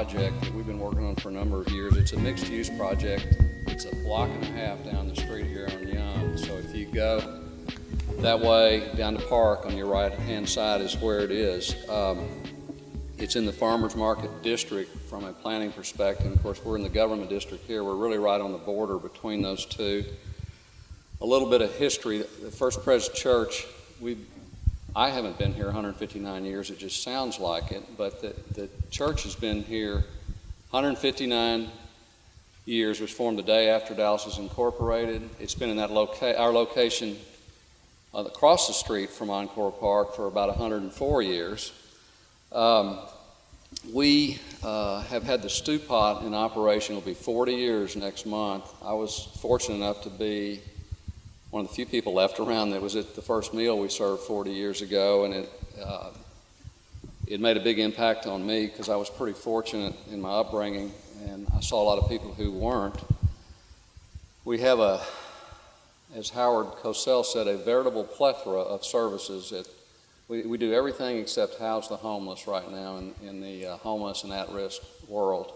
project that we've been working on for a number of years. It's a mixed-use project. It's a block and a half down the street here on Young. So if you go that way down the park, on your right-hand side is where it is. It's in the farmers market district from a planning perspective. Of course, we're in the government district here. We're really right on the border between those two. A little bit of history. The First Presbyterian Church, I haven't been here 159 years. It just sounds like it, but the church has been here 159 years. It was formed the day after Dallas was incorporated. It's been in that our location across the street from Encore Park for about 104 years. We have had the Stewpot in operation. It'll be 40 years next month. I was fortunate enough to be one of the few people left around that was at the first meal we served 40 years ago, and it made a big impact on me because I was pretty fortunate in my upbringing, and I saw a lot of people who weren't. We have as Howard Cosell said, a veritable plethora of services. We do everything except house the homeless right now in the homeless and at-risk world.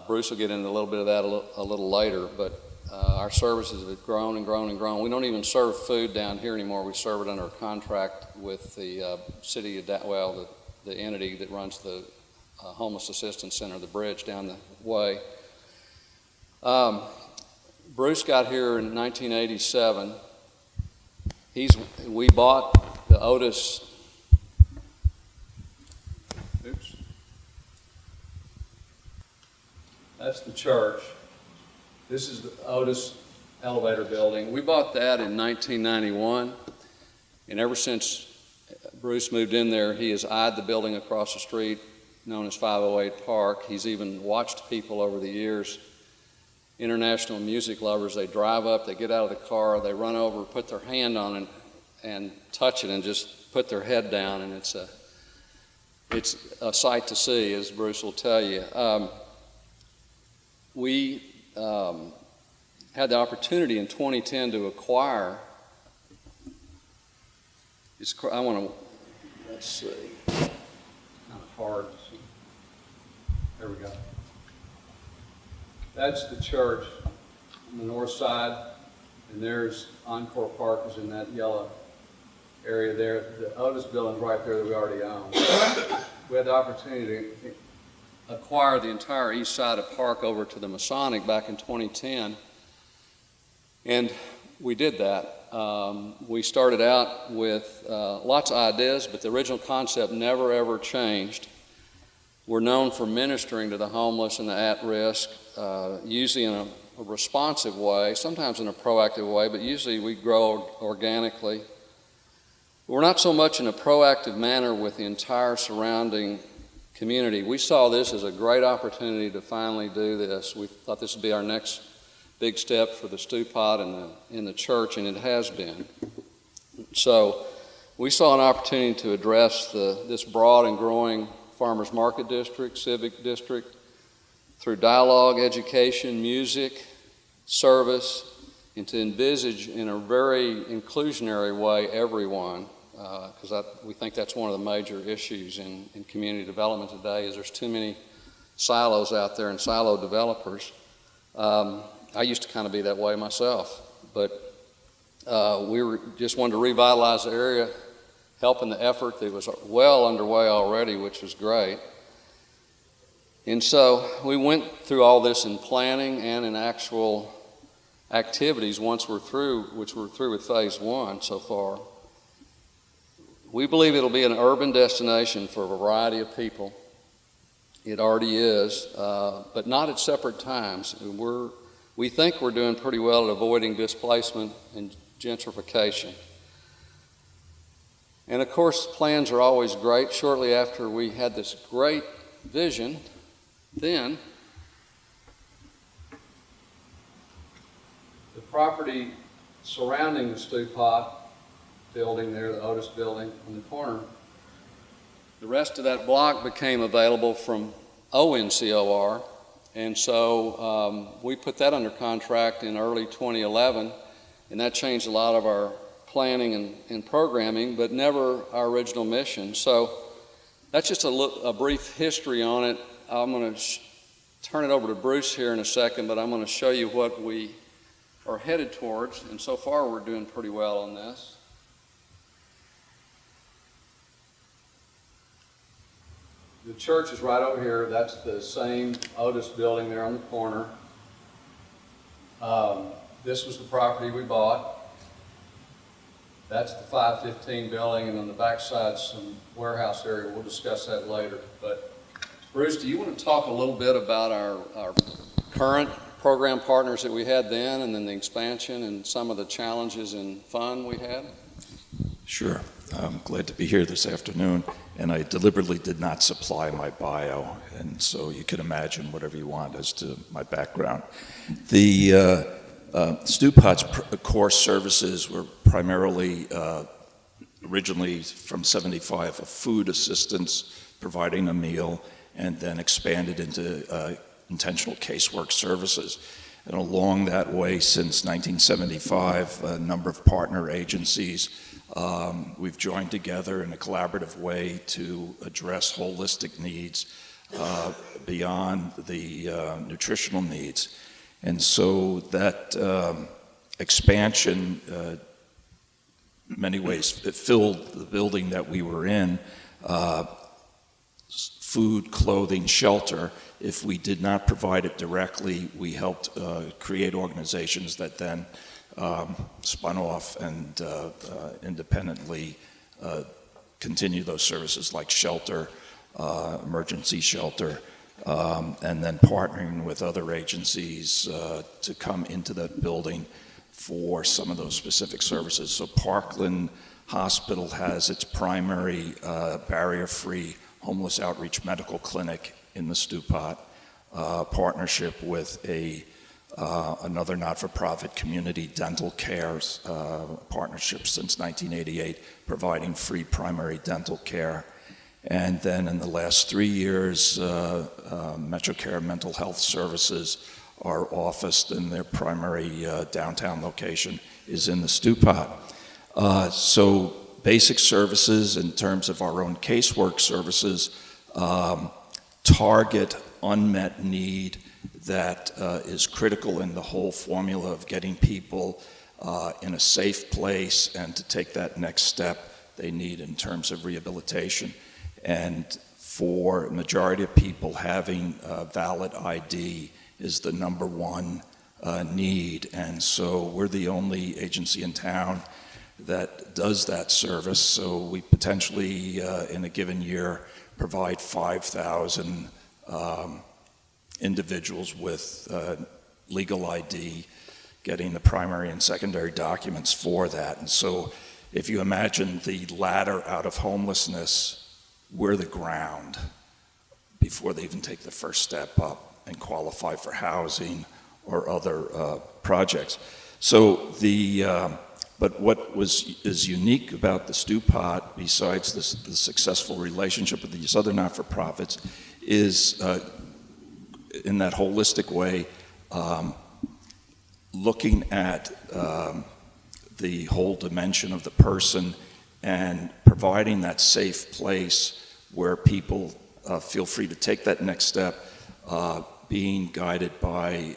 Bruce will get into a little bit of that a little later, but our services have grown and grown and grown. We don't even serve food down here anymore. We serve it under a contract with the city of the entity that runs the homeless assistance center, the bridge down the way. Bruce got here in 1987. We bought the Otis. Oops. That's the church. This is the Otis elevator building. We bought that in 1991, and ever since Bruce moved in there, he has eyed the building across the street, known as 508 Park. He's even watched people over the years, international music lovers. They drive up, they get out of the car, they run over, put their hand on it, and touch it, and just put their head down, and it's a sight to see, as Bruce will tell you. We had the opportunity in 2010 to acquire. Let's see. Kind of hard. There we go. That's the church on the north side, and there's Encore Park is in that yellow area there. The Otis building's right there that we already own. We had the opportunity to acquire the entire east side of Park over to the Masonic back in 2010, and we did that. We started out with lots of ideas, but the original concept never ever changed. We're known for ministering to the homeless and the at-risk, usually in a responsive way, sometimes in a proactive way, but usually we grow organically. We're not so much in a proactive manner with the entire surrounding community. We saw this as a great opportunity to finally do this. We thought this would be our next big step for the Stewpot and in the church, and it has been. So we saw an opportunity to address this broad and growing farmers market district, civic district, through dialogue, education, music, service, and to envisage in a very inclusionary way everyone, because we think that's one of the major issues in community development today is there's too many silos out there and silo developers. I used to kind of be that way myself, but we just wanted to revitalize the area, helping the effort that was well underway already, which was great. And so we went through all this in planning and in actual activities once we're through, which we're through with phase one so far. We believe it'll be an urban destination for a variety of people. It already is, but not at separate times. We think we're doing pretty well at avoiding displacement and gentrification. And of course, plans are always great. Shortly after we had this great vision, then the property surrounding the Stewpot building there, the Otis building in the corner, the rest of that block became available from ONCOR, and so we put that under contract in early 2011, and that changed a lot of our planning and programming, but never our original mission. So that's just a brief history on it. I'm going to turn it over to Bruce here in a second, but I'm going to show you what we are headed towards, and so far we're doing pretty well on this. The church is right over here. That's the same Otis building there on the corner. This was the property we bought. That's the 515 building, and on the backside some warehouse area. We'll discuss that later. But Bruce, do you want to talk a little bit about our current program partners that we had then, and then the expansion and some of the challenges and fun we had? Sure. I'm glad to be here this afternoon, and I deliberately did not supply my bio, and so you can imagine whatever you want as to my background. The Stewpot's core services were primarily, originally from 75, a food assistance, providing a meal, and then expanded into intentional casework services. And along that way, since 1975, a number of partner agencies, we've joined together in a collaborative way to address holistic needs beyond the nutritional needs. And so that expansion, in many ways, it filled the building that we were in, food, clothing, shelter. If we did not provide it directly, we helped create organizations that then spun off and independently continue those services like shelter, emergency shelter, and then partnering with other agencies to come into that building for some of those specific services. So Parkland Hospital has its primary barrier-free homeless outreach medical clinic in the Stewpot, partnership with another not-for-profit community dental care partnership since 1988, providing free primary dental care. And then in the last 3 years, MetroCare Mental Health Services are officed, and their primary downtown location is in the Stewpot. So basic services in terms of our own casework services target unmet need that is critical in the whole formula of getting people in a safe place and to take that next step they need in terms of rehabilitation. And for a majority of people, having a valid ID is the number one need. And so we're the only agency in town that does that service. So we potentially, in a given year, provide 5,000 individuals with legal ID, getting the primary and secondary documents for that. And so if you imagine the ladder out of homelessness, we're the ground before they even take the first step up and qualify for housing or other projects. So but what is unique about the Stewpot, besides the successful relationship with these other not-for-profits, is in that holistic way, looking at the whole dimension of the person and providing that safe place where people feel free to take that next step, being guided by,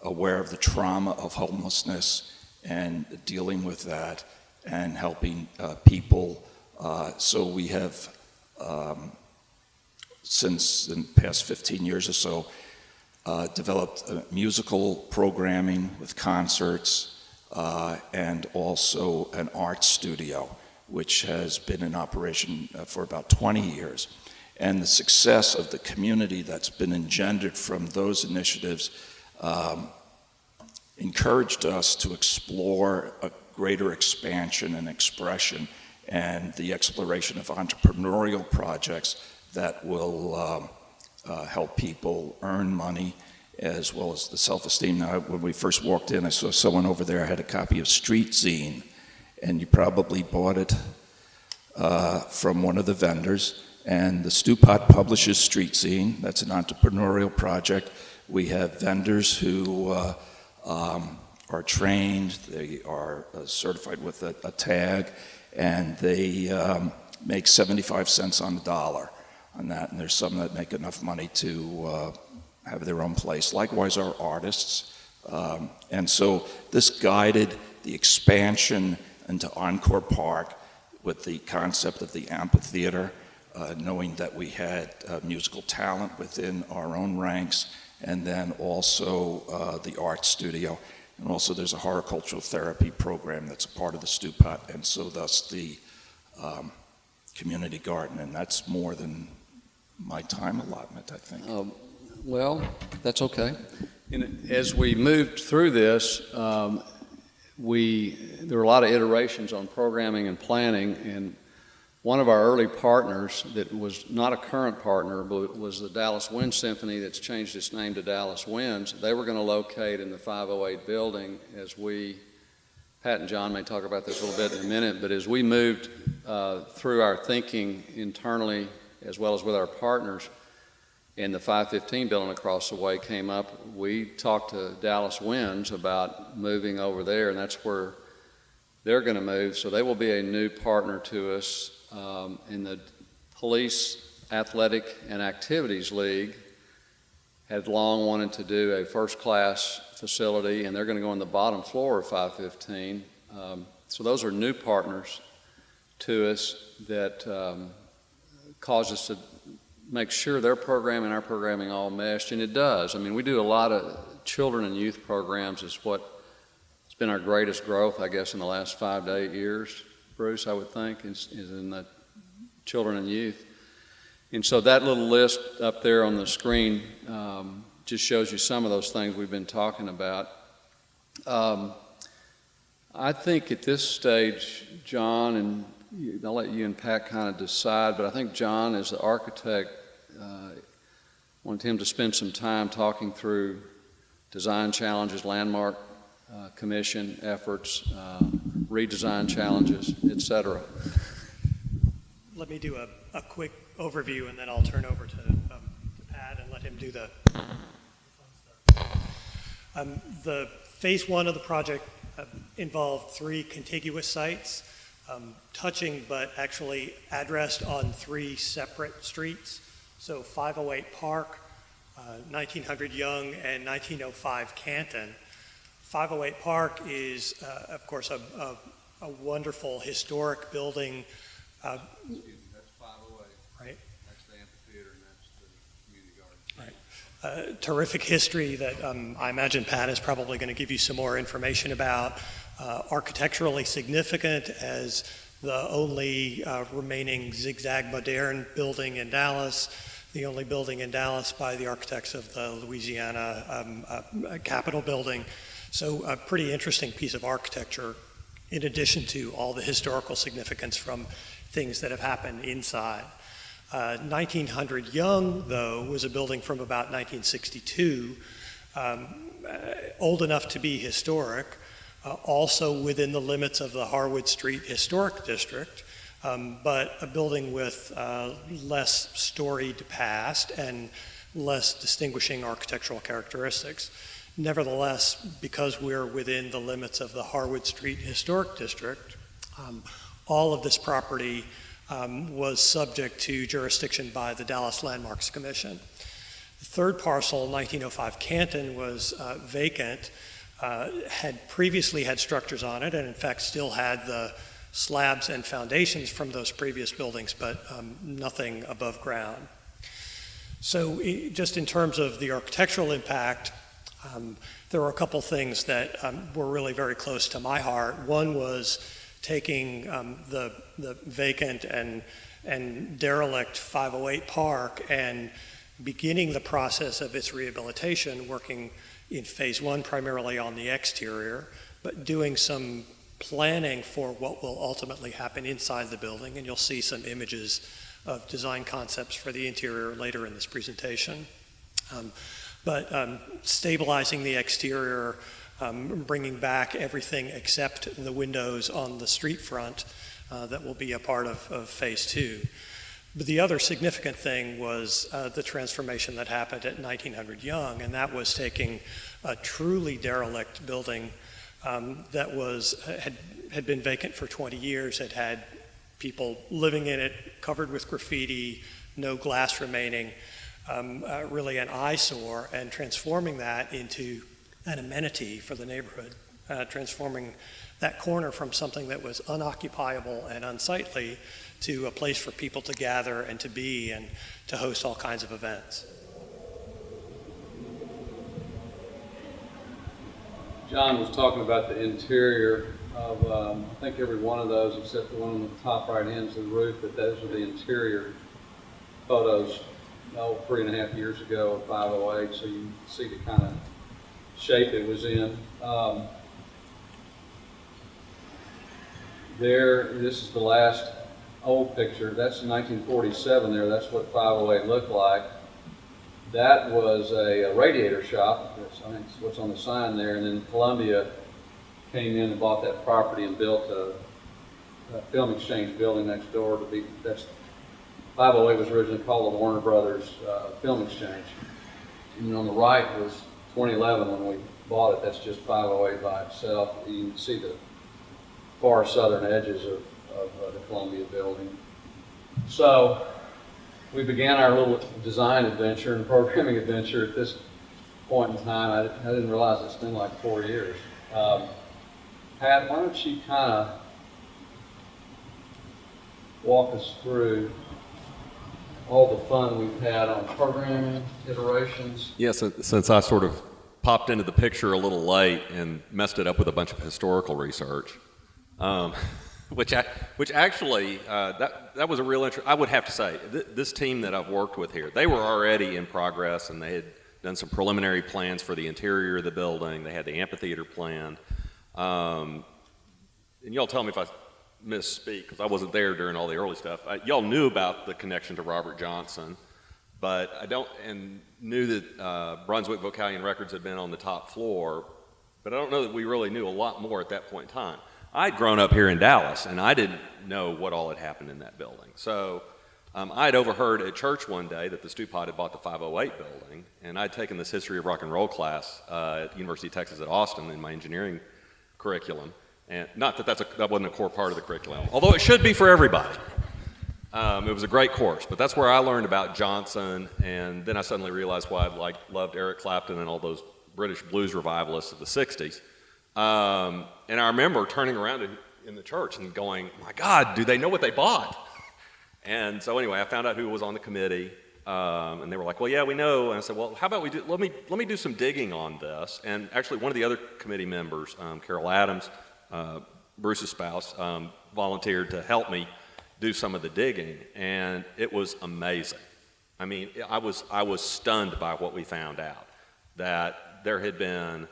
aware of the trauma of homelessness and dealing with that and helping people. So we have, since in the past 15 years or so, developed musical programming with concerts and also an art studio, which has been in operation for about 20 years. And the success of the community that's been engendered from those initiatives encouraged us to explore a greater expansion and expression and the exploration of entrepreneurial projects that will help people earn money as well as the self-esteem. Now, when we first walked in, I saw someone over there had a copy of Street Zine, and you probably bought it from one of the vendors. And the Stewpot publishes Street Zine. That's an entrepreneurial project. We have vendors who are trained, they are certified with a tag, and they make 75 cents on the dollar on that, and there's some that make enough money to have their own place. Likewise, our artists. And so this guided the expansion into Encore Park with the concept of the amphitheater, knowing that we had musical talent within our own ranks, and then also the art studio. And also there's a horticultural therapy program that's a part of the Stewpot, and so thus the community garden, and that's more than my time allotment, I think. Well, that's okay. And as we moved through this, there were a lot of iterations on programming and planning, and one of our early partners that was not a current partner, but was the Dallas Wind Symphony that's changed its name to Dallas Winds. They were going to locate in the 508 building as Pat and John may talk about this a little bit in a minute, but as we moved through our thinking internally as well as with our partners, and the 515 building across the way came up, we talked to Dallas Winds about moving over there, and that's where they're going to move. So they will be a new partner to us in the Police Athletic and Activities League. Had long wanted to do a first-class facility, and they're going to go on the bottom floor of 515. So those are new partners to us that cause us to make sure their program and our programming all meshed, and it does. I mean, we do a lot of children and youth programs. Is what has been our greatest growth, I guess, in the last 5 to 8 years. Bruce, I would think, is in the children and youth. And so that little list up there on the screen just shows you some of those things we've been talking about. I think at this stage, John, and I'll let you and Pat kind of decide, but I think John, as the architect, wanted him to spend some time talking through design challenges, landmark commission efforts, redesign challenges, et cetera. Let me do a quick overview, and then I'll turn over to Pat and let him do the fun stuff. The phase one of the project involved 3 contiguous sites, touching but actually addressed on 3 separate streets. So 508 Park, 1900 Young, and 1905 Canton. 508 Park is, of course, a wonderful historic building. Excuse me, that's 508. Right. That's the amphitheater, and that's the community garden. Right. Terrific history that I imagine Pat is probably going to give you some more information about. Architecturally significant as the only remaining zigzag modern building in Dallas, the only building in Dallas by the architects of the Louisiana Capitol building. So a pretty interesting piece of architecture, in addition to all the historical significance from things that have happened inside. 1900 Young, though, was a building from about 1962, old enough to be historic, also within the limits of the Harwood Street Historic District, but a building with less storied past and less distinguishing architectural characteristics. Nevertheless, because we're within the limits of the Harwood Street Historic District, all of this property was subject to jurisdiction by the Dallas Landmarks Commission. The third parcel, 1905 Canton, was vacant, had previously had structures on it, and in fact still had the slabs and foundations from those previous buildings, but nothing above ground. So just in terms of the architectural impact, there were a couple things that were really very close to my heart. One was taking the vacant and derelict 508 Park and beginning the process of its rehabilitation, working in phase one primarily on the exterior, but doing some planning for what will ultimately happen inside the building, and you'll see some images of design concepts for the interior later in this presentation. But stabilizing the exterior, bringing back everything except the windows on the street front that will be a part of phase two. But the other significant thing was the transformation that happened at 1900 Young, and that was taking a truly derelict building that had been vacant for 20 years, had had people living in it, covered with graffiti, no glass remaining, really an eyesore, and transforming that into an amenity for the neighborhood, transforming that corner from something that was unoccupiable and unsightly to a place for people to gather and to be and to host all kinds of events. John was talking about the interior of, I think every one of those, except the one on the top right hand to the roof, but those are the interior photos, 3.5 years ago of 508, so you can see the kind of shape it was in. This is the last old picture. That's 1947 there. That's what 508 looked like. That was a radiator shop. I think it's what's on the sign there. And then Columbia came in and bought that property and built a film exchange building next door. 508 was originally called the Warner Brothers Film Exchange. And on the right was 2011 when we bought it. That's just 508 by itself. You can see the far southern edges of the Columbia building. So we began our little design adventure and programming adventure at this point in time. I didn't realize it's been like 4 years. Pat, why don't you kind of walk us through all the fun we've had on programming, iterations? Yes, since I sort of popped into the picture a little late and messed it up with a bunch of historical research, which actually, that was a real interest. I would have to say, this team that I've worked with here, they were already in progress and they had done some preliminary plans for the interior of the building. They had the amphitheater planned. And y'all tell me if I misspeak, because I wasn't there during all the early stuff. Y'all knew about the connection to Robert Johnson, but and knew that Brunswick Vocalion Records had been on the top floor, but I don't know that we really knew a lot more at that point in time. I'd grown up here in Dallas, and I didn't know what all had happened in that building. So I had overheard at church one day that the Stewpot had bought the 508 building, and I'd taken this history of rock and roll class at the University of Texas at Austin in my engineering curriculum. And not that that wasn't a core part of the curriculum, although it should be for everybody. It was a great course, but that's where I learned about Johnson, and then I suddenly realized why I loved Eric Clapton and all those British blues revivalists of the 60s. And I remember turning around in the church and going, my God, do they know what they bought? And so anyway, I found out who was on the committee, and they were like, well, yeah, we know. And I said, well, how about let me do some digging on this. And actually one of the other committee members, Carol Adams, Bruce's spouse, volunteered to help me do some of the digging, and it was amazing. I mean, I was stunned by what we found out, that there had been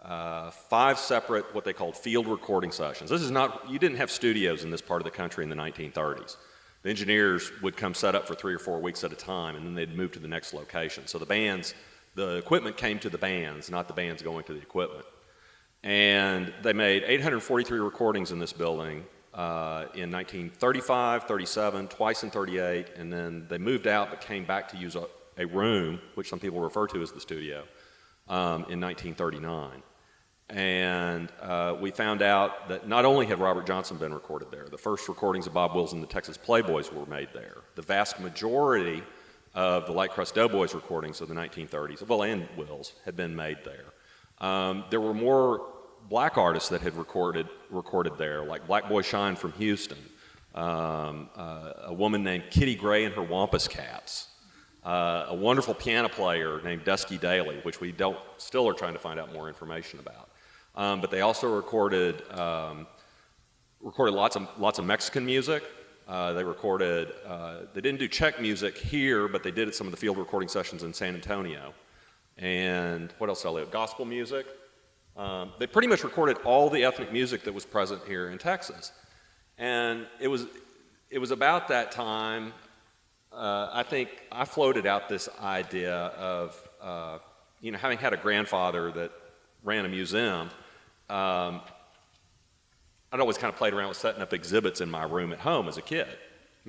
5 separate, what they called field recording sessions. This is not, you didn't have studios in this part of the country in the 1930s. The engineers would come set up for 3 or 4 weeks at a time, and then they'd move to the next location. So the equipment came to the bands, not the bands going to the equipment. And they made 843 recordings in this building in 1935, 37, twice in 38, and then they moved out but came back to use a room, which some people refer to as the studio, in 1939. And we found out that not only had Robert Johnson been recorded there, the first recordings of Bob Wills and the Texas Playboys were made there. The vast majority of the Light Crust Doughboys recordings of the 1930s, well, and Wills, had been made there. There were more black artists that had recorded there, like Black Boy Shine from Houston, a woman named Kitty Gray and her Wampus Cats, a wonderful piano player named Dusky Daly, which we still are trying to find out more information about. But they also recorded lots of Mexican music. They didn't do Czech music here, but they did at some of the field recording sessions in San Antonio. And what else did I live? Gospel music. They pretty much recorded all the ethnic music that was present here in Texas. And it was about that time, I think I floated out this idea of, having had a grandfather that ran a museum, I'd always kind of played around with setting up exhibits in my room at home as a kid.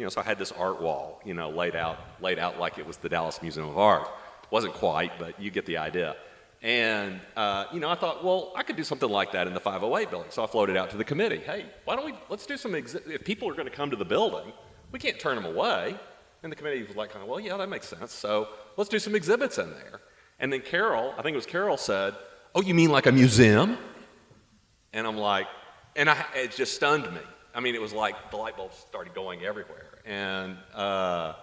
So I had this art wall, laid out like it was the Dallas Museum of Art. Wasn't quite, but you get the idea. And, I thought, well, I could do something like that in the 508 building. So I floated out to the committee. Hey, let's do some if people are going to come to the building, we can't turn them away. And the committee was like, kind of, well, yeah, that makes sense. So let's do some exhibits in there. And then Carol, I think it was Carol, said, oh, you mean like a museum? And I'm like, it just stunned me. I mean, it was like the light bulbs started going everywhere. And I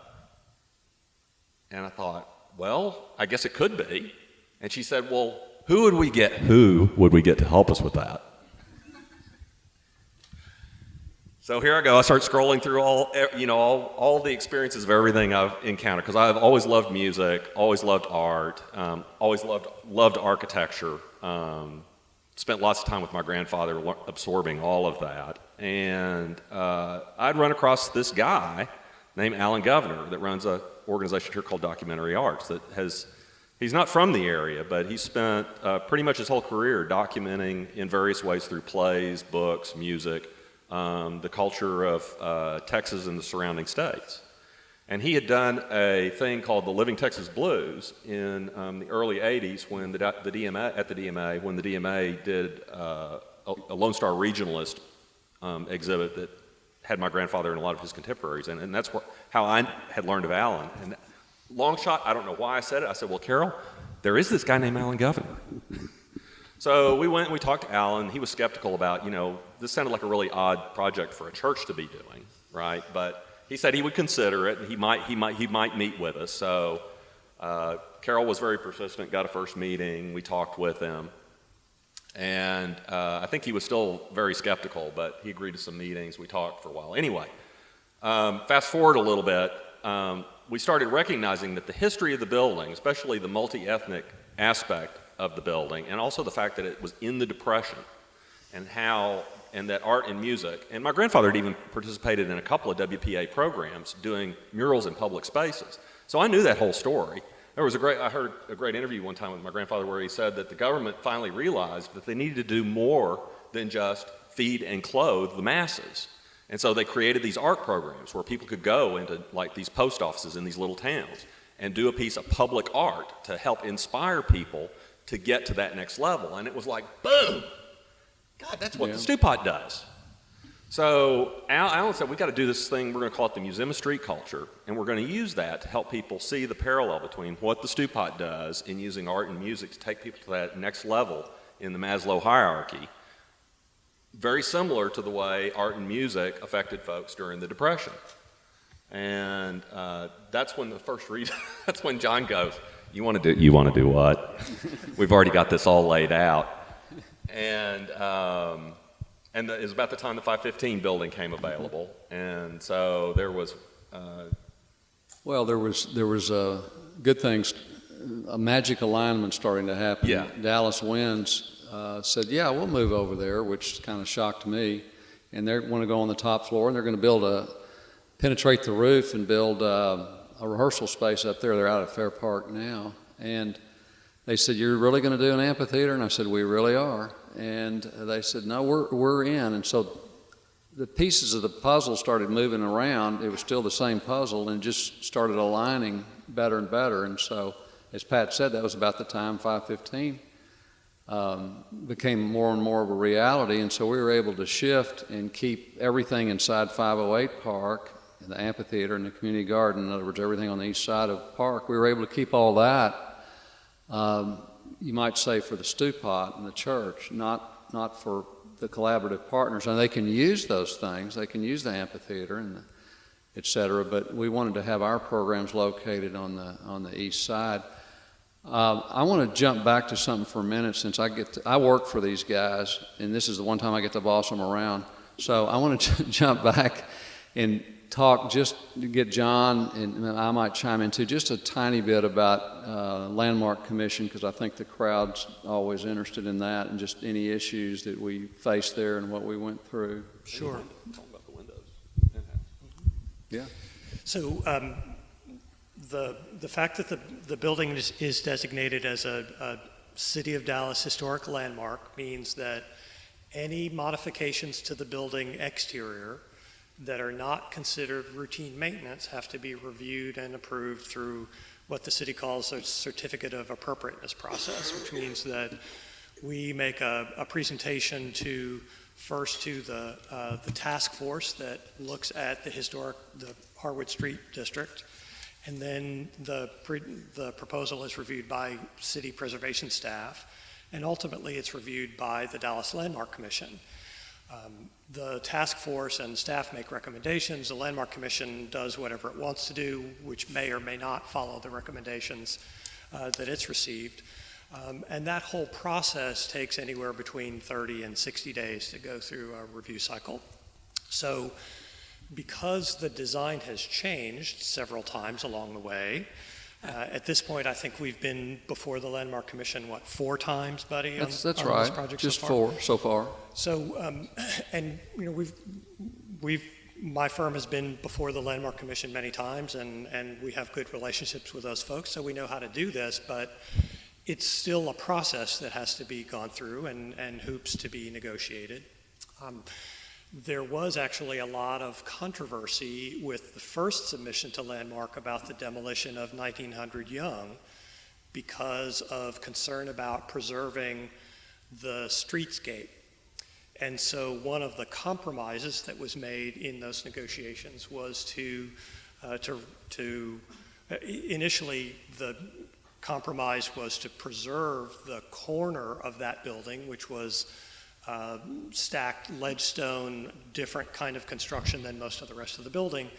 thought, well, I guess it could be. And she said, well, who would we get to help us with that? So here I go. I start scrolling through all the experiences of everything I've encountered, because I've always loved music, always loved art, always loved architecture. Spent lots of time with my grandfather absorbing all of that. And I'd run across this guy named Alan Governor that runs an organization here called Documentary Arts he's not from the area, but he spent pretty much his whole career documenting in various ways through plays, books, music, the culture of Texas and the surrounding states. And he had done a thing called the Living Texas Blues in the early 80s when the DMA did a Lone Star Regionalist exhibit that had my grandfather and a lot of his contemporaries in it. And that's how I had learned of Alan. And long shot, I don't know why I said it. I said, well, Carol, there is this guy named Alan Governor. So we went and we talked to Alan. He was skeptical about, this sounded like a really odd project for a church to be doing, right? But he said he would consider it, and he might meet with us. So Carol was very persistent, got a first meeting. We talked with him. And I think he was still very skeptical, but he agreed to some meetings. We talked for a while. Anyway, fast forward a little bit. We started recognizing that the history of the building, especially the multi-ethnic aspect of the building, and also the fact that it was in the Depression, and that art and music, and my grandfather had even participated in a couple of WPA programs doing murals in public spaces. So I knew that whole story. I heard a great interview one time with my grandfather where he said that the government finally realized that they needed to do more than just feed and clothe the masses. And so they created these art programs where people could go into like these post offices in these little towns and do a piece of public art to help inspire people to get to that next level. And it was like, boom! God, that's what the Stewpot does. So Alan said, we got to do this thing, we're going to call it the Museum of Street Culture, and we're going to use that to help people see the parallel between what the Stewpot does in using art and music to take people to that next level in the Maslow hierarchy. Very similar to the way art and music affected folks during the Depression. And that's when that's when John goes, you want to do what? We've already got this all laid out. And it was about the time the 515 building came available. And so there was... there was good things, a magic alignment starting to happen. Yeah. Dallas Winds said, yeah, we'll move over there, which kind of shocked me. And they want to go on the top floor, and they're going to penetrate the roof and build a rehearsal space up there. They're out at Fair Park now. And they said, you're really going to do an amphitheater? And I said, we really are. And they said, no, we're in. And so the pieces of the puzzle started moving around. It was still the same puzzle, and just started aligning better and better. And so, as Pat said, that was about the time 515 became more and more of a reality. And so we were able to shift and keep everything inside 508 Park, and the amphitheater and the community garden, in other words, everything on the east side of the park. We were able to keep all that, you might say, for the Stewpot and the church, not for the collaborative partners. And they can use those things. They can use the amphitheater and et cetera, but we wanted to have our programs located on the east side. I want to jump back to something for a minute, since I work for these guys, and this is the one time I get to boss them around. So I want to jump back and talk, just to get John, and I might chime in too, just a tiny bit about Landmark Commission, because I think the crowd's always interested in that, and just any issues that we faced there and what we went through. Sure. Talk about the windows. Yeah. So the fact that the building is designated as a City of Dallas historic landmark means that any modifications to the building exterior that are not considered routine maintenance have to be reviewed and approved through what the city calls a certificate of appropriateness process, which means that we make a presentation first to the task force that looks at the Harwood Street District. And then the proposal is reviewed by city preservation staff, and ultimately it's reviewed by the Dallas Landmark Commission. The task force and staff make recommendations. The Landmark Commission does whatever it wants to do, which may or may not follow the recommendations that it's received. And that whole process takes anywhere between 30 and 60 days to go through a review cycle. So because the design has changed several times along the way, at this point, I think we've been before the Landmark Commission, what, 4 times, Buddy? That's on right. This project Just so far? 4 so far. So, and you know, my firm has been before the Landmark Commission many times, and we have good relationships with those folks, so we know how to do this, but it's still a process that has to be gone through and hoops to be negotiated. There was actually a lot of controversy with the first submission to Landmark about the demolition of 1900 Young because of concern about preserving the streetscape. And so one of the compromises that was made in those negotiations was to initially the compromise was to preserve the corner of that building, which was stacked ledge stone, different kind of construction than most of the rest of the building.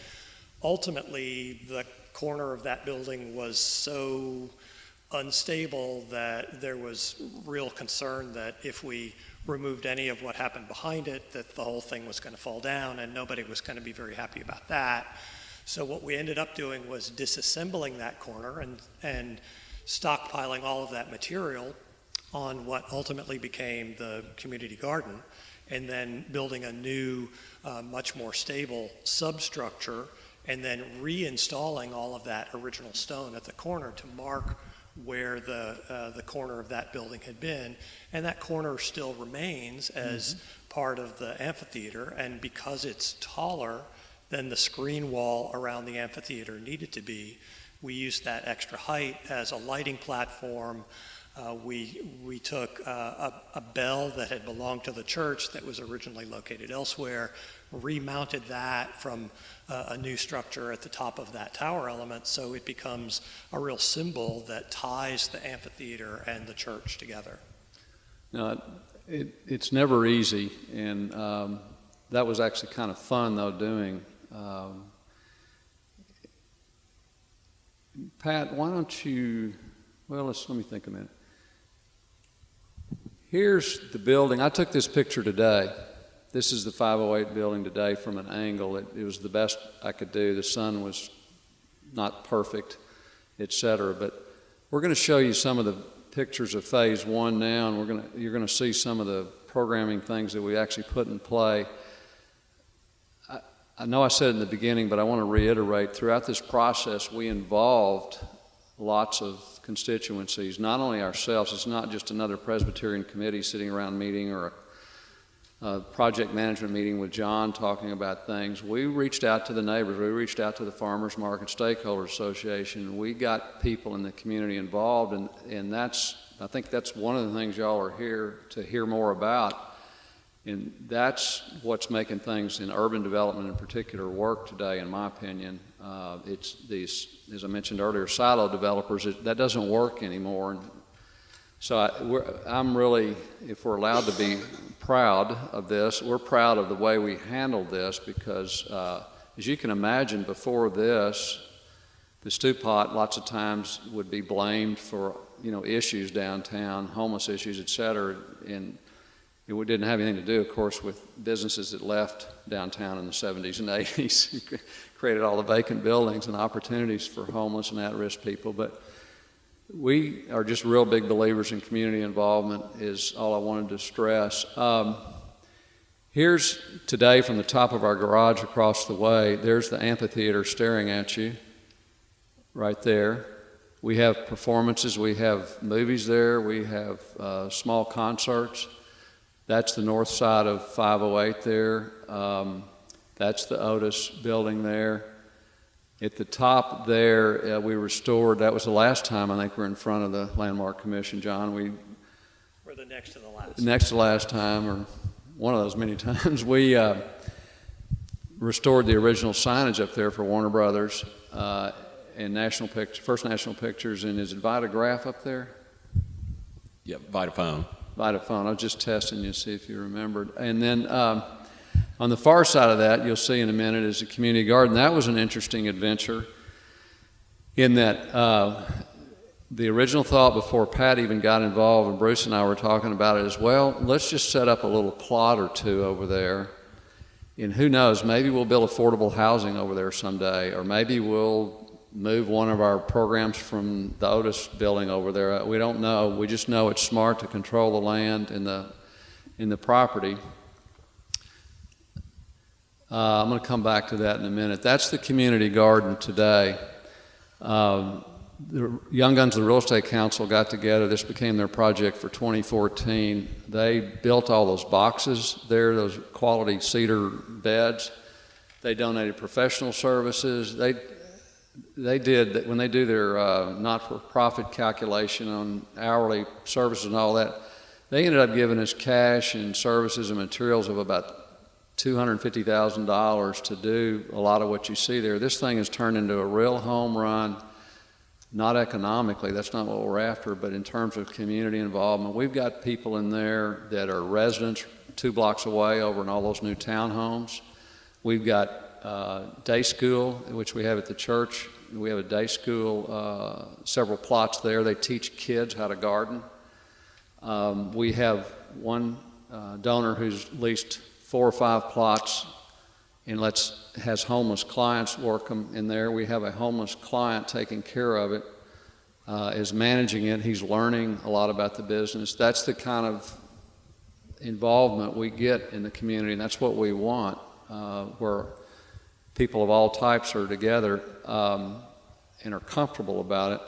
Ultimately, the corner of that building was so unstable that there was real concern that if we removed any of what happened behind it, that the whole thing was going to fall down, and nobody was going to be very happy about that. So what we ended up doing was disassembling that corner and stockpiling all of that material on what ultimately became the community garden, and then building a new, much more stable substructure, and then reinstalling all of that original stone at the corner to mark where the corner of that building had been. And that corner still remains as part of the amphitheater, and because it's taller than the screen wall around the amphitheater needed to be, we used that extra height as a lighting platform. We took a bell that had belonged to the church that was originally located elsewhere, remounted that from a new structure at the top of that tower element, so it becomes a real symbol that ties the amphitheater and the church together. No, it's never easy, and that was actually kind of fun, though, doing. Pat, why don't you, well, let me think a minute. Here's the building. I took this picture today. This is the 508 building today from an angle. It was the best I could do. The sun was not perfect, etc. But we're going to show you some of the pictures of Phase 1 now, and you're going to see some of the programming things that we actually put in play. I know I said in the beginning, but I want to reiterate, throughout this process, we involved lots of constituencies, not only ourselves. It's not just another Presbyterian committee sitting around meeting or a project management meeting with John talking about things. We reached out to the neighbors. We reached out to the Farmers Market Stakeholders Association. We got people in the community involved, and I think that's one of the things y'all are here to hear more about. And that's what's making things in urban development in particular work today, in my opinion. It's these, as I mentioned earlier, silo developers. That doesn't work anymore. And so I'm really, if we're allowed to be proud of this, we're proud of the way we handled this because, as you can imagine, before this, the Stewpot lots of times would be blamed for, issues downtown, homeless issues, et cetera, and it didn't have anything to do, of course, with businesses that left downtown in the 70s and 80s, created all the vacant buildings and opportunities for homeless and at-risk people. But we are just real big believers in community involvement is all I wanted to stress. Here's today from the top of our garage across the way, there's the amphitheater staring at you right there. We have performances, we have movies there, we have small concerts. That's the north side of 508 there. That's the Otis building there. At the top there, we restored, that was the last time I think we're in front of the Landmark Commission, John. We're the next to the last. Next to last time, or one of those many times. restored the original signage up there for Warner Brothers and First National Pictures, and is it Vitagraph up there? Yeah, Vitaphone. Vitaphone. I was just testing you to see if you remembered. And then on the far side of that, you'll see in a minute, is the community garden. That was an interesting adventure in that the original thought before Pat even got involved, and Bruce and I were talking about it as well, let's just set up a little plot or two over there. And who knows, maybe we'll build affordable housing over there someday, or maybe we'll move one of our programs from the Otis building over there. We don't know. We just know it's smart to control the land and the property. I'm going to come back to that in a minute. That's the community garden today. The Young Guns of the Real Estate Council got together. This became their project for 2014. They built all those boxes there, those quality cedar beds. They donated professional services. They did, when they do their not-for-profit calculation on hourly services and all that, they ended up giving us cash and services and materials of about $250,000 to do a lot of what you see there. This thing has turned into a real home run, not economically, that's not what we're after, but in terms of community involvement. We've got people in there that are residents 2 blocks away over in all those new townhomes. We've got day school, which we have at the church. We have a day school, several plots there. They teach kids how to garden. We have one donor who's leased 4 or 5 plots and has homeless clients work them in there. We have a homeless client taking care of it, is managing it. He's learning a lot about the business. That's the kind of involvement we get in the community, and that's what we want, where people of all types are together and are comfortable about it.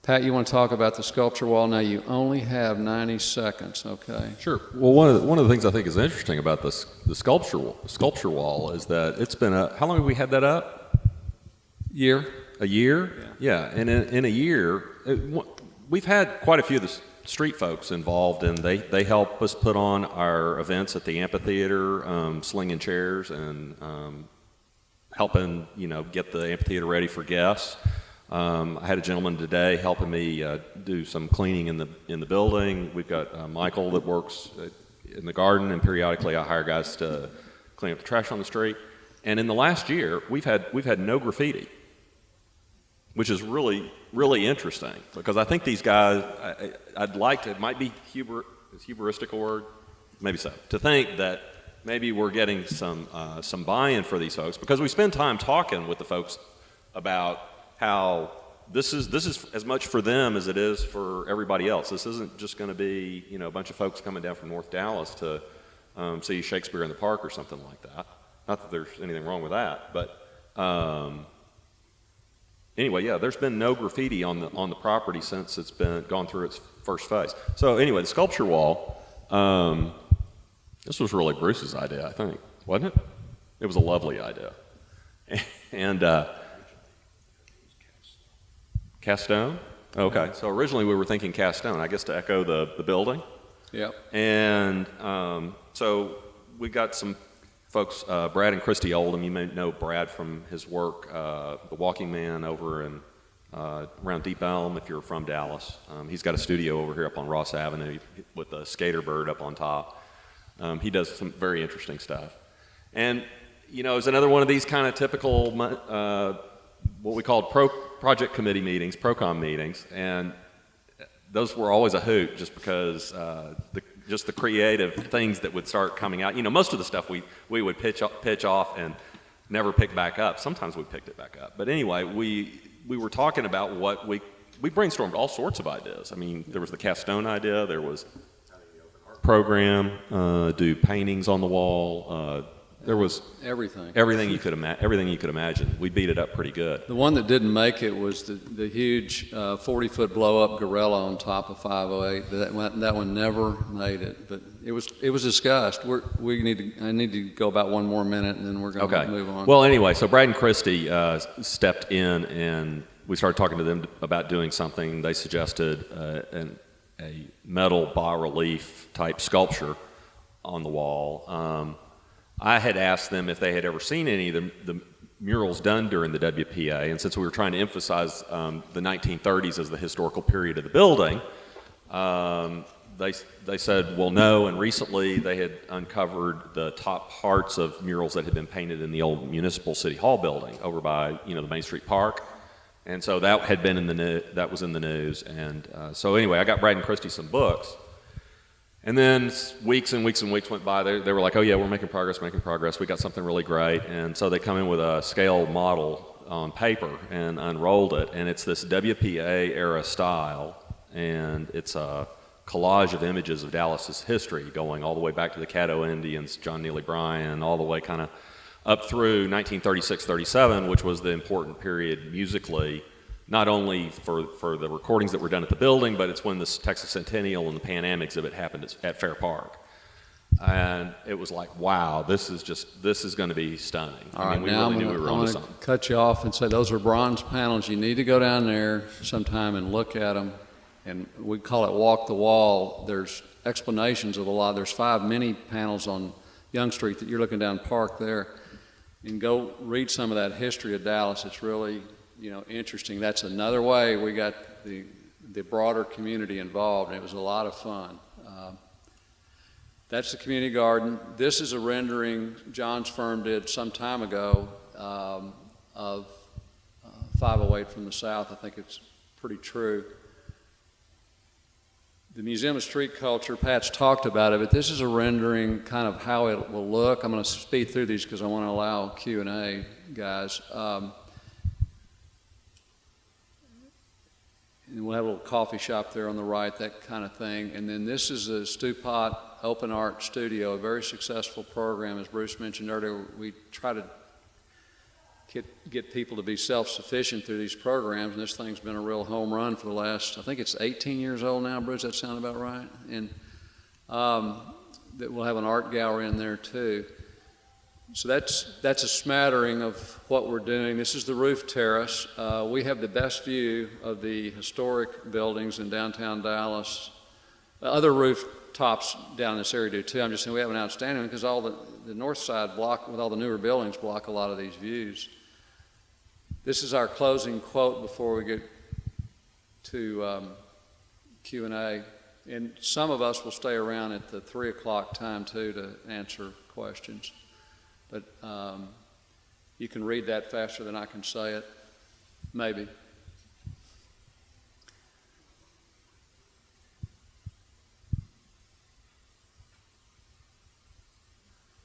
Pat, you want to talk about the sculpture wall? Now you only have 90 seconds, okay? Sure. Well, one of the things I think is interesting about the sculpture wall is that it's been how long have we had that up? Year. A year? Yeah. And in a year, we've had quite a few of the street folks involved, and they help us put on our events at the amphitheater, slinging chairs and helping get the amphitheater ready for guests. I had a gentleman today helping me do some cleaning in the building. We've got Michael that works in the garden, and periodically I hire guys to clean up the trash on the street. And in the last year, we've had no graffiti, which is really, really interesting, because I think these guys, I'd like to, it might be hubristic a word, maybe so, to think that maybe we're getting some buy-in for these folks, because we spend time talking with the folks about how this is as much for them as it is for everybody else. This isn't just going to be a bunch of folks coming down from North Dallas to see Shakespeare in the Park or something like that. Not that there's anything wrong with that, but anyway, yeah, there's been no graffiti on the property since it's been gone through its first phase. So anyway, the sculpture wall. This was really Bruce's idea, I think, wasn't it? It was a lovely idea, and. Cast stone? Okay, so originally we were thinking cast stone, I guess to echo the building. Yep. And so we got some folks, Brad and Christy Oldham. You may know Brad from his work, The Walking Man over in around Deep Elm, if you're from Dallas. He's got a studio over here up on Ross Avenue with a skater bird up on top. He does some very interesting stuff. And, it's another one of these kind of typical what we called project committee meetings, PROCOM meetings, and those were always a hoot just because just the creative things that would start coming out. Most of the stuff we would pitch off and never pick back up. Sometimes we picked it back up. But anyway, we were talking about what we brainstormed all sorts of ideas. I mean, there was the cast stone idea, there was program, do paintings on the wall, there was everything you could imagine. We beat it up pretty good. The one that didn't make it was the huge 40-foot blow-up gorilla on top of 508. That one never made it, but it was discussed. I need to go about one more minute, and then we're going to move on. Well, anyway, so Brad and Christy stepped in, and we started talking to them about doing something. They suggested a metal bas-relief type sculpture on the wall. I had asked them if they had ever seen any of the murals done during the WPA, and since we were trying to emphasize the 1930s as the historical period of the building, they said, well, no, and recently they had uncovered the top parts of murals that had been painted in the old municipal city hall building over by, the Main Street Park. And so that had been that was in the news. And so anyway, I got Brad and Christy some books. And then weeks and weeks and weeks went by. They were like, oh yeah, we're making progress. We got something really great. And so they come in with a scale model on paper and unrolled it. And it's this WPA era style. And it's a collage of images of Dallas's history going all the way back to the Caddo Indians, John Neely Bryan, all the way kind of up through 1936-37, which was the important period musically, not only for the recordings that were done at the building, but it's when the Texas Centennial and the Pan Am exhibit happened at Fair Park. And it was like, wow, this is going to be stunning. All right, we now really knew we were onto I'm something. going to cut you off and say those are bronze panels. You need to go down there sometime and look at them. And we call it walk the wall. There's explanations of a lot. There's 5 mini panels on Young Street that you're looking down Park there. And go read some of that history of Dallas. It's really, interesting. That's another way we got the broader community involved, and it was a lot of fun. That's the community garden. This is a rendering John's firm did some time ago of 508 from the south. I think it's pretty true. The Museum of Street Culture, Pat's talked about it, but this is a rendering kind of how it will look. I'm going to speed through these because I want to allow Q&A, guys. And we'll have a little coffee shop there on the right, that kind of thing. And then this is a Stewpot Open Art Studio, a very successful program. As Bruce mentioned earlier, we try to get people to be self-sufficient through these programs, and this thing's been a real home run for the last, I think it's 18 years old now, Bruce, that sound about right? And that we'll have an art gallery in there too. So that's a smattering of what we're doing. This is the roof terrace. We have the best view of the historic buildings in downtown Dallas. Other rooftops down in this area do too. I'm just saying we have an outstanding one because all the north side block with all the newer buildings block a lot of these views. This is our closing quote before we get to Q&A. And some of us will stay around at the 3 o'clock time too to answer questions. But you can read that faster than I can say it, maybe.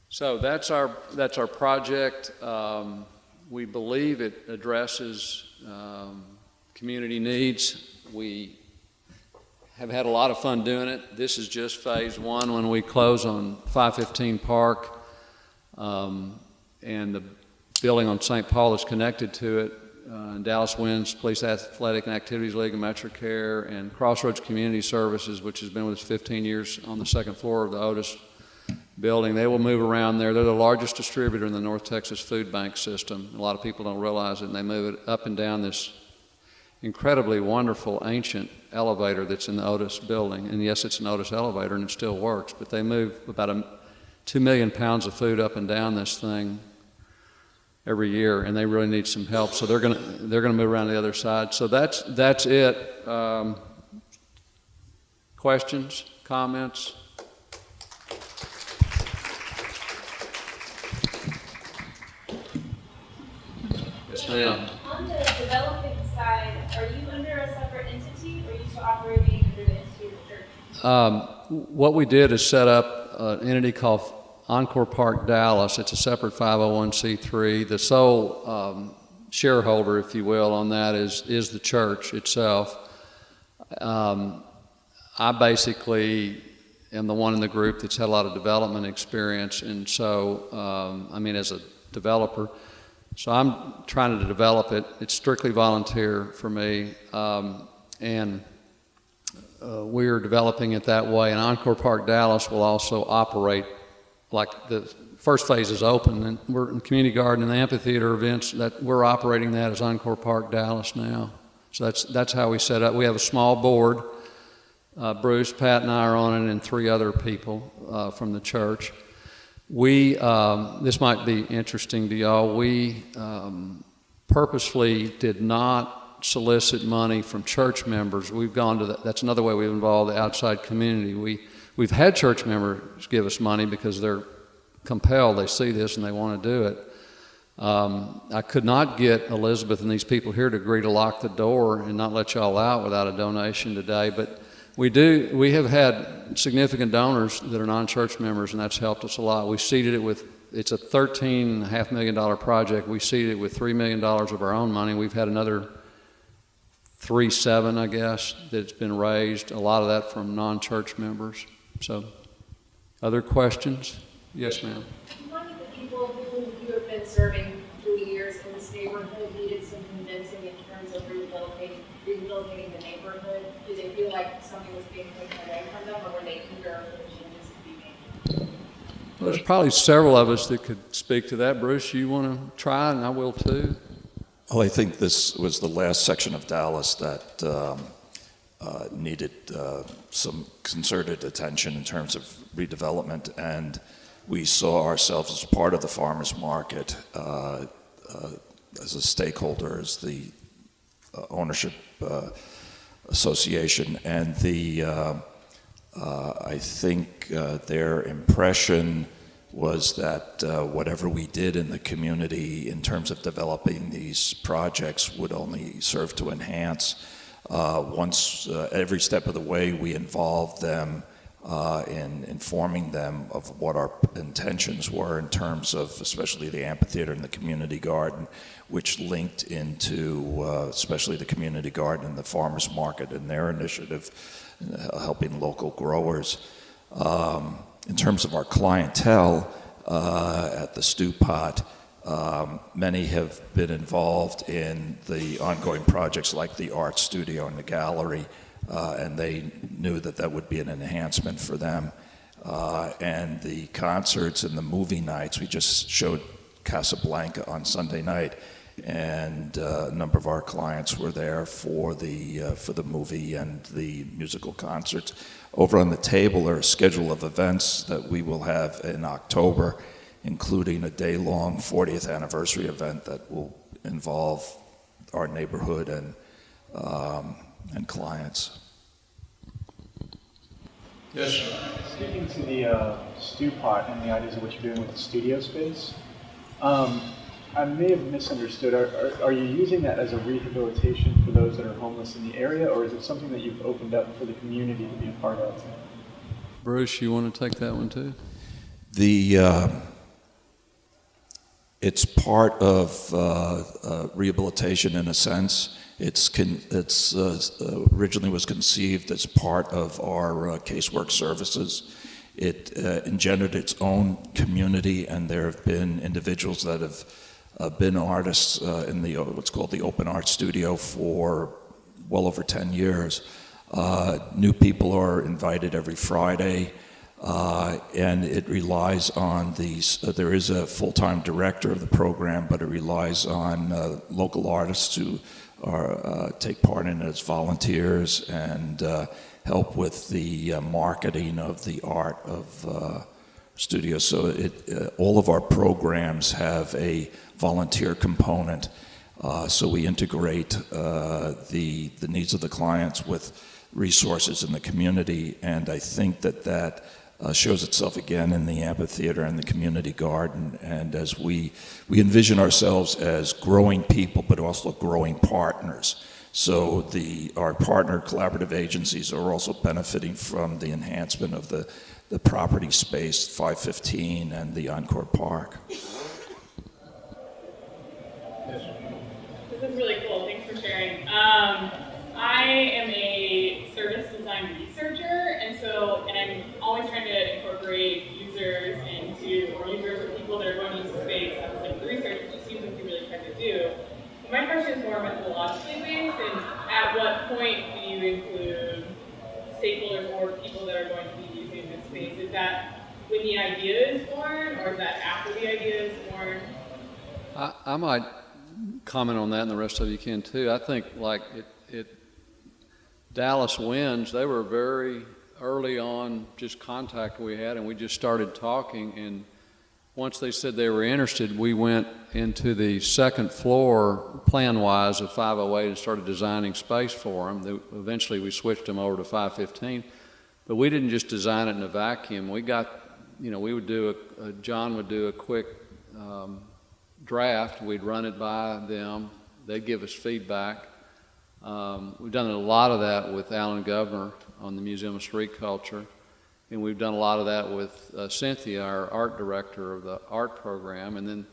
So that's our project. We believe it addresses community needs. We have had a lot of fun doing it. This is just phase 1 when we close on 515 Park. And the building on St. Paul is connected to it. Dallas Winds Police Athletic and Activities League and MetroCare and Crossroads Community Services, which has been with us 15 years on the 2nd floor of the Otis building. They will move around there. They're the largest distributor in the North Texas Food Bank system. A lot of people don't realize it, and they move it up and down this incredibly wonderful ancient elevator that's in the Otis building. And yes, it's an Otis elevator and it still works, but they move about 2 million pounds of food up and down this thing every year, and they really need some help. So they're gonna move around the other side. So that's it. Questions, comments? Yes, ma'am. On the developing side, are you under a separate entity, or are you still operating under the entity of the church? What we did is set up an entity called Encore Park Dallas. It's a separate 501c3. The sole shareholder, if you will, on that is the church itself. I basically am the one in the group that's had a lot of development experience, and so, as a developer, so I'm trying to develop it. It's strictly volunteer for me, and we're developing it that way. And Encore Park Dallas will also operate like the first phase is open, and we're in the community garden and the amphitheater events that we're operating that as Encore Park Dallas now. So that's how we set up. We have a small board. Bruce, Pat, and I are on it, and 3 other people from the church. This might be interesting to y'all. We purposefully did not solicit money from church members. We've gone to that's another way we've involved the outside community. We've had church members give us money because they're compelled, they see this and they want to do it. I could not get Elizabeth and these people here to agree to lock the door and not let y'all out without a donation today, but we have had significant donors that are non-church members, and that's helped us a lot. We seeded it with, it's a $13.5 million project. We seeded it with $3 million of our own money. We've had another 3.7, I guess, that's been raised, a lot of that from non-church members. So, other questions? Yes, ma'am. How many of the people who you have been serving through the years in this neighborhood needed some convincing in terms of rehabilitating the neighborhood? Do they feel like something was being taken away from them, or were they eager for the changes to be made? Well, there's probably several of us that could speak to that. Bruce, you want to try, and I will too. Well, I think this was the last section of Dallas that needed some concerted attention in terms of redevelopment, and we saw ourselves as part of the farmers market, as a stakeholder, as the ownership association, and I think their impression was that whatever we did in the community in terms of developing these projects would only serve to enhance. Once every step of the way we involved them in informing them of what our intentions were in terms of especially the amphitheater and the community garden, which linked into especially the community garden and the farmers market and their initiative helping local growers. In terms of our clientele at the Stewpot, many have been involved in the ongoing projects like the art studio and the gallery, and they knew that that would be an enhancement for them. And the concerts and the movie nights, we just showed Casablanca on Sunday night, and a number of our clients were there for the movie and the musical concerts. Over on the table are a schedule of events that we will have in October, including a day-long 40th anniversary event that will involve our neighborhood and clients. Yes, sir. Speaking to the Stewpot and the ideas of what you're doing with the studio space, I may have misunderstood. Are you using that as a rehabilitation for those that are homeless in the area, or is it something that you've opened up for the community to be a part of? Bruce, you want to take that one too? It's part of rehabilitation in a sense. It's originally was conceived as part of our casework services. It engendered its own community, and there have been individuals that have been artists in the what's called the Open Art Studio for well over 10 years. New people are invited every Friday, and it relies on these. There is a full-time director of the program, but it relies on local artists who take part in it as volunteers and help with the marketing of the art of studios. So all of our programs have a volunteer component. So we integrate the needs of the clients with resources in the community, and I think that shows itself again in the amphitheater and the community garden. And as we envision ourselves as growing people, but also growing partners. So our partner collaborative agencies are also benefiting from the enhancement of the property space, 515 and the Encore Park. This is really cool. Thanks for sharing. I am a service design researcher, and I'm always trying to incorporate users or people that are going to use the space as the research, which it seems like you really try to do. But my question is more methodologically based, and at what point do you include stakeholders or people that are going to be using this space? Is that when the idea is born, or is that after the idea is born? I might comment on that, and the rest of you can too. I think like Dallas Winds, they were very early on just contact we had, and we just started talking, and once they said they were interested, we went into the second floor plan-wise of 508 and started designing space for them. Eventually we switched them over to 515, but we didn't just design it in a vacuum. We got, we would do John would do a quick draft. We'd run it by them. They'd give us feedback. We've done a lot of that with Alan Governor on the Museum of Street Culture. And we've done a lot of that with Cynthia, our art director of the art program. And then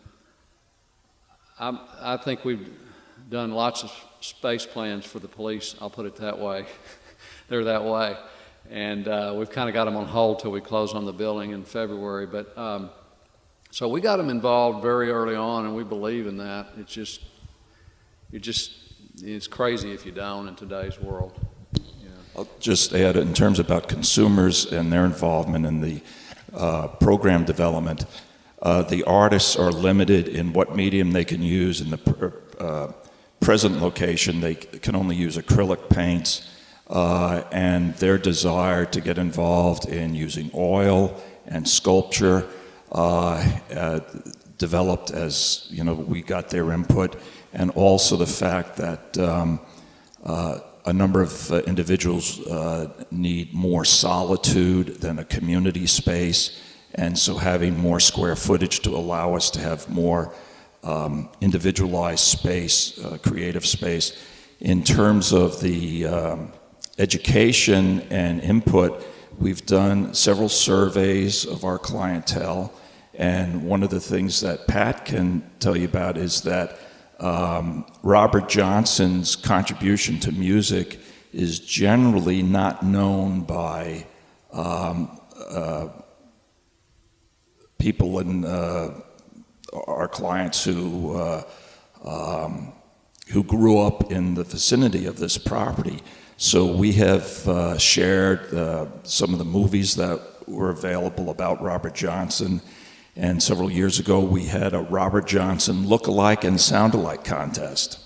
I think we've done lots of space plans for the police. I'll put it that way. They're that way. And we've kind of got them on hold till we close on the building in February. But so we got them involved very early on, and we believe in that. It's crazy if you don't in today's world. I'll just add in terms about consumers and their involvement in the program development. The artists are limited in what medium they can use. In the present location, they can only use acrylic paints, and their desire to get involved in using oil and sculpture developed as we got their input, and also the fact that a number of individuals need more solitude than a community space, and so having more square footage to allow us to have more individualized space, creative space. In terms of the education and input, we've done several surveys of our clientele, and one of the things that Pat can tell you about is that Robert Johnson's contribution to music is generally not known by people in our clients who grew up in the vicinity of this property. So we have shared some of the movies that were available about Robert Johnson. And several years ago, we had a Robert Johnson look-alike and sound-alike contest,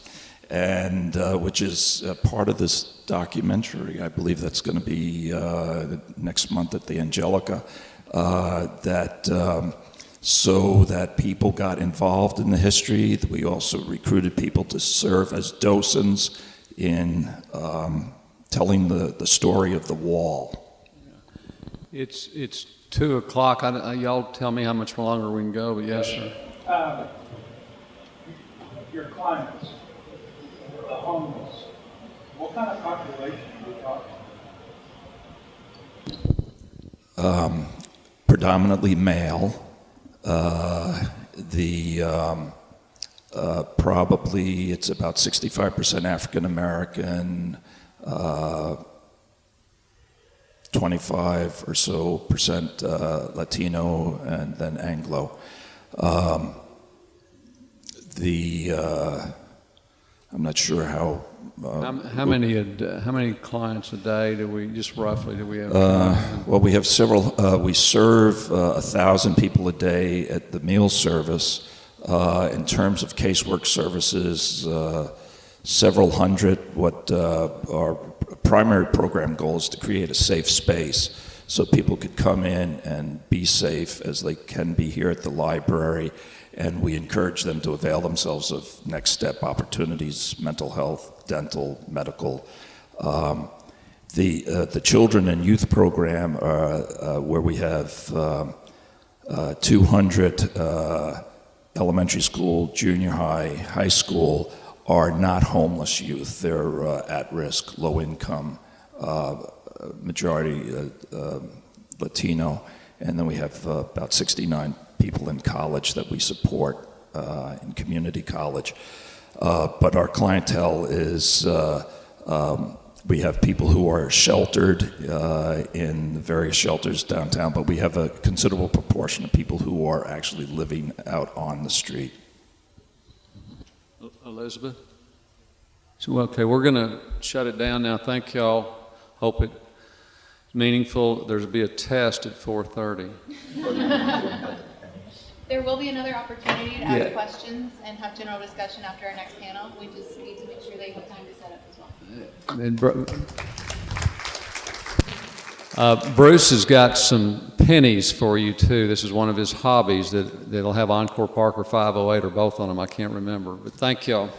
and which is part of this documentary. I believe that's going to be next month at the Angelica. So that people got involved in the history. We also recruited people to serve as docents in telling the story of the wall. It's 2 o'clock. Y'all tell me how much longer we can go, but yes, sir. Your clients, the homeless, what kind of population are we talking? Predominantly male. Probably it's about 65% African American, 25 or so percent Latino, and then Anglo. I'm not sure how. How many clients a day do we just roughly do we have? Well, we have several. We serve 1,000 people a day at the meal service. In terms of casework services, several hundred. What our primary program goal is to create a safe space so people could come in and be safe as they can be here at the library, and we encourage them to avail themselves of next step opportunities, mental health, dental, medical. The children and youth program where we have 200 elementary school, junior high, high school are not homeless youth. They're at risk, low income, majority Latino, and then we have about 69 people in college that we support in community college. But our clientele is, we have people who are sheltered in the various shelters downtown, but we have a considerable proportion of people who are actually living out on the street. Elizabeth? So, okay, we're going to shut it down now. Thank y'all. Hope it's meaningful. There'll be a test at 4:30. There will be another opportunity to ask questions and have general discussion after our next panel. We just need to make sure they have time to set up as well. And Bruce has got some pennies for you too. This is one of his hobbies that'll have Encore Park or 508 or both on them. I can't remember, but thank y'all.